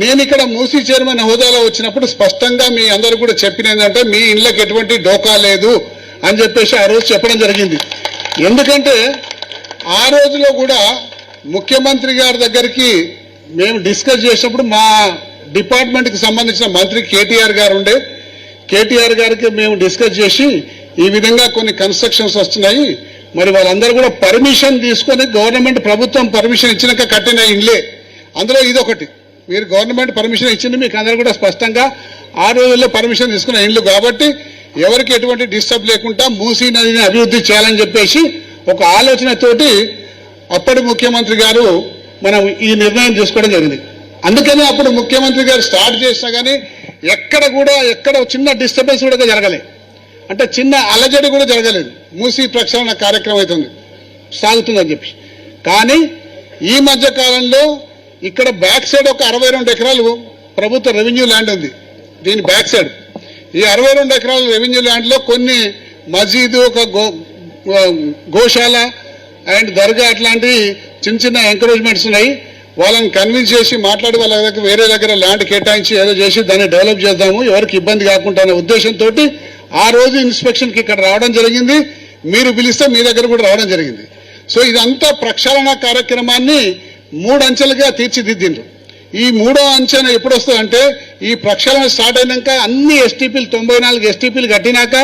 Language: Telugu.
నేను ఇక్కడ మూసీ చైర్మన్ హోదాలో వచ్చినప్పుడు స్పష్టంగా మీ అందరూ కూడా చెప్పిన ఏంటంటే మీ ఇళ్ళకి ఎటువంటి డోకా లేదు అని చెప్పేసి ఆ రోజు చెప్పడం జరిగింది. ఎందుకంటే ఆ రోజులో కూడా ముఖ్యమంత్రి గారి దగ్గరికి మేము డిస్కస్ చేసినప్పుడు మా డిపార్ట్మెంట్కి సంబంధించిన మంత్రి కేటీఆర్ గారు ఉండే, కేటీఆర్ గారికి మేము డిస్కస్ చేసి ఈ విధంగా కొన్ని కన్స్ట్రక్షన్స్ వస్తున్నాయి, మరి వాళ్ళందరూ కూడా పర్మిషన్ తీసుకొని గవర్నమెంట్ ప్రభుత్వం పర్మిషన్ ఇచ్చినాక కట్టిన ఇండ్లే, అందులో ఇదొకటి. మీరు గవర్నమెంట్ పర్మిషన్ ఇచ్చింది మీకు అందరూ కూడా స్పష్టంగా ఆ రోజుల్లో పర్మిషన్ తీసుకున్న ఇండ్లు కాబట్టి ఎవరికి ఎటువంటి డిస్టర్బ్ లేకుండా మూసీ నదిని అభివృద్ధి చేయాలని చెప్పేసి ఒక ఆలోచనతోటి అప్పటి ముఖ్యమంత్రి గారు మనం ఈ నిర్ణయం తీసుకోవడం జరిగింది. అందుకని అప్పుడు ముఖ్యమంత్రి గారు స్టార్ట్ చేసినా కానీ ఎక్కడ చిన్న డిస్టర్బెన్స్ కూడా జరగలేదు, అంటే చిన్న అలజడి కూడా జరగలేదు. మూసీ ప్రక్షాళన కార్యక్రమం అవుతుంది సాగుతుందని చెప్పి. కానీ ఈ మధ్య కాలంలో ఇక్కడ బ్యాక్ సైడ్ ఒక 62 ఎకరాలు ప్రభుత్వ రెవెన్యూ ల్యాండ్ ఉంది. దీని బ్యాక్ సైడ్ ఈ 62 ఎకరాల రెవెన్యూ ల్యాండ్లో కొన్ని మసీదు, ఒక గోశాల అండ్ దర్గా అట్లాంటి చిన్న ఎంకరేజ్మెంట్స్ ఉన్నాయి. వాళ్ళని కన్విన్స్ చేసి మాట్లాడి వాళ్ళ దగ్గర వేరే దగ్గర ల్యాండ్ కేటాయించి ఏదో చేసి దాన్ని డెవలప్ చేద్దాము, ఎవరికి ఇబ్బంది కాకుండా అనే ఉద్దేశంతో ఆ రోజు ఇన్స్పెక్షన్కి ఇక్కడ రావడం జరిగింది. మీరు పిలిస్తే మీ దగ్గర కూడా రావడం జరిగింది. సో ఇదంతా ప్రక్షాళన కార్యక్రమాన్ని 3 అంచెలుగా తీర్చిదిద్దిండ్రు. ఈ 3వ అంచెన ఎప్పుడు వస్తుందంటే ఈ ప్రక్షాళన స్టార్ట్ అయినాక అన్ని ఎస్టీపీలు 94 ఎస్టీపీలు కట్టినాక